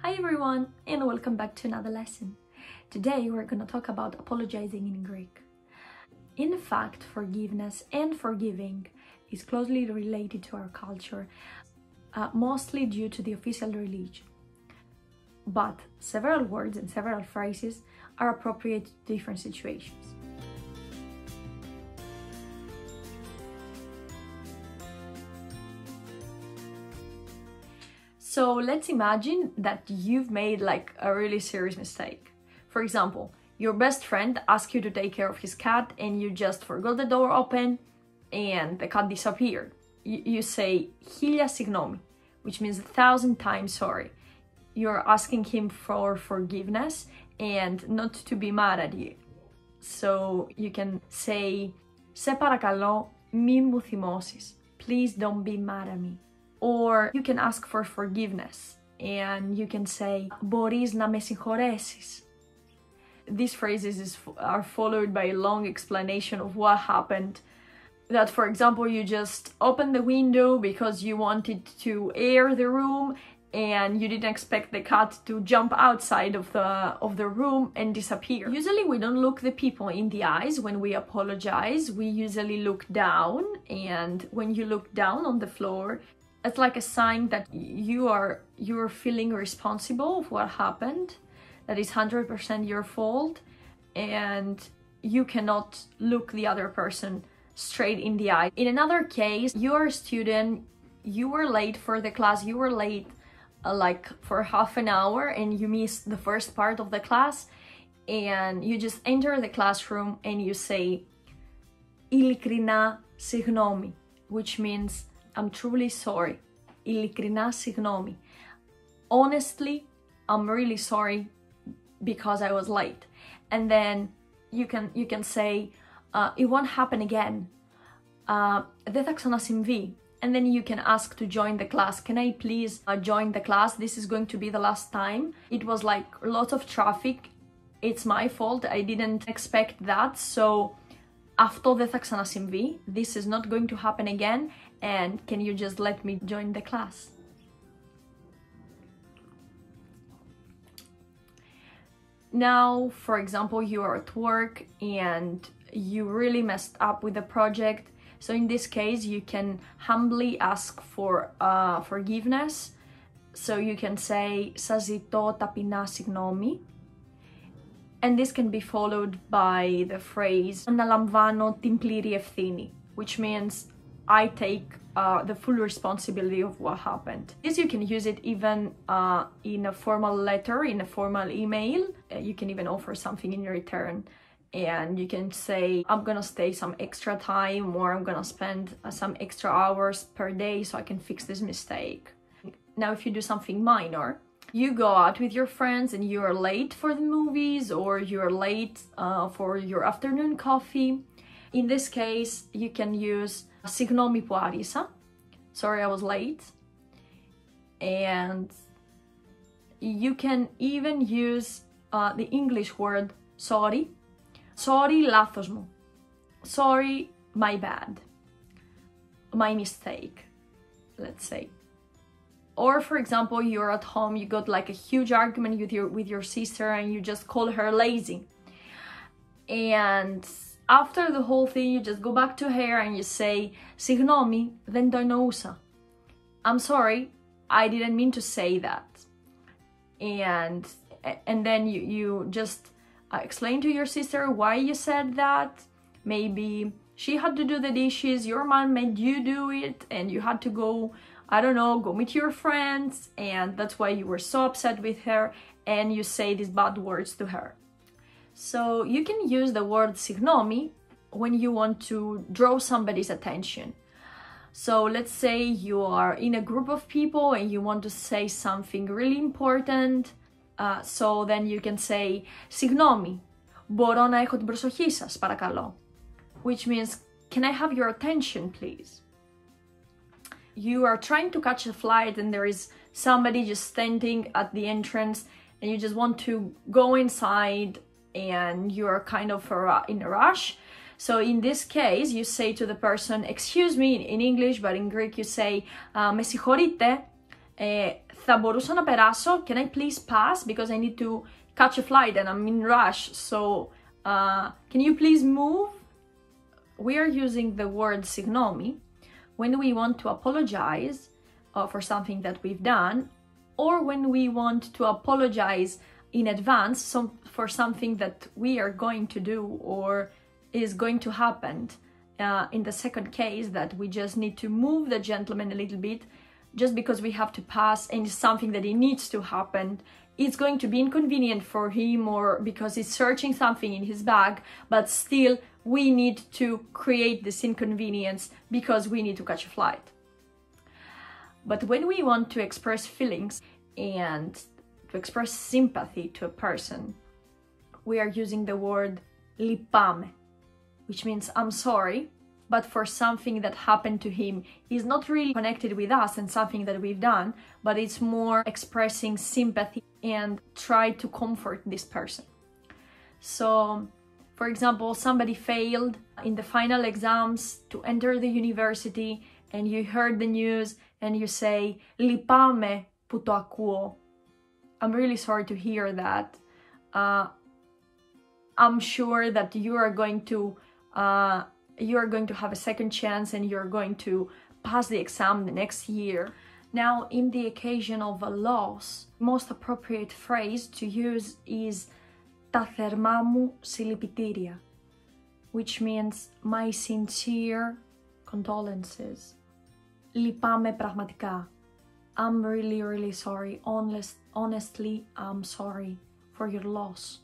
Hi everyone, and welcome back to another lesson. Today we're going to talk about apologizing in Greek. In fact, forgiveness and forgiving is closely related to our culture, mostly due to the official religion. But several words and several phrases are appropriate to different situations. So let's imagine that you've made like a really serious mistake. For example, your best friend asks you to take care of his cat and you just forgot the door open and the cat disappeared. You say "Hilia signomi," which means 1,000 times sorry. You're asking him for forgiveness and not to be mad at you. So you can say "Se parakalo, mi mu thimosis." Please don't be mad at me. Or you can ask for forgiveness and you can say "Boris na me sυγχωρέσεις." These phrases are followed by a long explanation of what happened. That, for example, you just opened the window because you wanted to air the room and you didn't expect the cat to jump outside of the room and disappear. Usually we don't look the people in the eyes when we apologize. We usually look down, and when you look down on the floor, it's like a sign that you're feeling responsible of what happened, that is 100% your fault, and you cannot look the other person straight in the eye. In another case, you're a student, you were late for the class, you were late like for half an hour and you missed the first part of the class, and you just enter the classroom and you say "Ειλικρινά συγγνώμη," which means I'm truly sorry. Ειλικρινά συγγνώμη. Honestly, I'm really sorry because I was late. And then you can say it won't happen again. Δεν θα ξανασυμβεί. And then you can ask to join the class. Can I please join the class? This is going to be the last time. It was like lots of traffic. It's my fault. I didn't expect that. So αυτό δεν θα ξανασυμβεί. This is not going to happen again. And can you just let me join the class? Now, for example, you are at work and you really messed up with the project. So in this case, you can humbly ask for forgiveness. So you can say "Σας ζητώ ταπεινά συγγνώμη." And this can be followed by the phrase "Αναλαμβάνω την πλήρη ευθύνη," which means I take the full responsibility of what happened. This you can use it even in a formal letter, in a formal email. You can even offer something in return. And you can say, I'm gonna stay some extra time, or I'm gonna spend some extra hours per day so I can fix this mistake. Now, if you do something minor, you go out with your friends and you are late for the movies, or you're late for your afternoon coffee. In this case, you can use "Συγγνώμη που άργησα," sorry I was late. And you can even use the English word sorry. Sorry, λάθος μου. Sorry, my bad. My mistake, let's say. Or for example, you're at home, you got like a huge argument with your sister and you just call her lazy. And after the whole thing, you just go back to her and you say "Συγγνώμη, δεν το εννοούσα." I'm sorry, I didn't mean to say that. And then you just explain to your sister why you said that. Maybe she had to do the dishes, your mom made you do it, and you had to go, I don't know, go meet your friends, and that's why you were so upset with her, and you say these bad words to her. So you can use the word "συγγνώμη" when you want to draw somebody's attention. So let's say you are in a group of people and you want to say something really important. So then you can say "Συγγνώμη, μπορώ να έχω την προσοχή σας, παρακαλώ," which means, can I have your attention, please? You are trying to catch a flight and there is somebody just standing at the entrance and you just want to go inside and you are kind of in a rush. So in this case, you say to the person, "Excuse me," in English, but in Greek you say "Με συγχωρείτε, θα μπορούσα να περάσω, can I please pass because I need to catch a flight and I'm in rush, so can you please move? We are using the word συγγνώμη when we want to apologize for something that we've done, or when we want to apologize in advance for something that we are going to do or is going to happen. In the second case, that we just need to move the gentleman a little bit just because we have to pass and it's something that it needs to happen. It's going to be inconvenient for him or because he's searching something in his bag, but still we need to create this inconvenience because we need to catch a flight. But when we want to express feelings and to express sympathy to a person, we are using the word λυπάμαι, which means I'm sorry, but for something that happened to him is not really connected with us and something that we've done, but it's more expressing sympathy and try to comfort this person. So, for example, somebody failed in the final exams to enter the university and you heard the news and you say, λυπάμαι που το ακούω. I'm really sorry to hear that. I'm sure that you are going to have a second chance and you're going to pass the exam the next year. Now, in the occasion of a loss, most appropriate phrase to use is τα θερμά μου συλληπιτήρια, which means my sincere condolences. Λυπάμαι πραγματικά. I'm really, really sorry. Honestly, I'm sorry for your loss.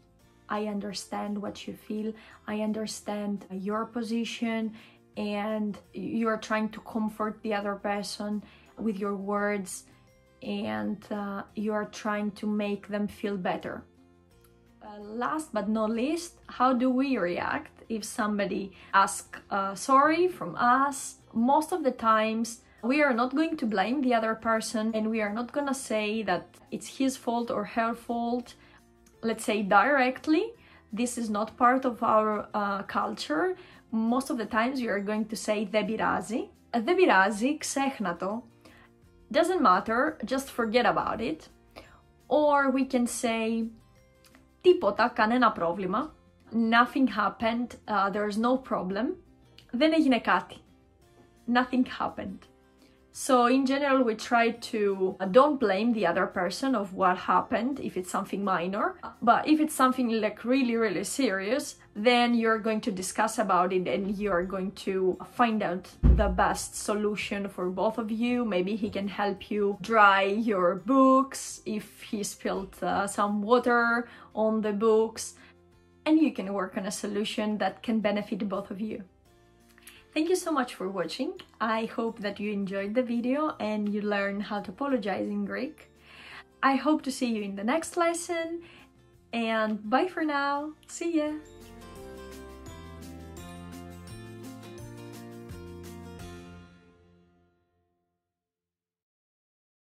I understand what you feel. I understand your position, and you are trying to comfort the other person with your words, and you are trying to make them feel better. Last but not least, how do we react if somebody asks sorry from us? Most of the times, we are not going to blame the other person, and we are not gonna say that it's his fault or her fault. Let's say directly. This is not part of our culture. Most of the times you are going to say δεν πειράζει. Δεν πειράζει, ξέχνα το. Doesn't matter, just forget about it. Or we can say τίποτα, κανένα πρόβλημα. Nothing happened, there's no problem. Δεν έγινε κάτι. Nothing happened. So in general, we try to don't blame the other person of what happened if it's something minor, but if it's something like really, really serious, then you're going to discuss about it and you're going to find out the best solution for both of you. Maybe he can help you dry your books if he spilled some water on the books, and you can work on a solution that can benefit both of you. Thank you so much for watching. I hope that you enjoyed the video and you learned how to apologize in Greek. I hope to see you in the next lesson, and bye for now. See ya!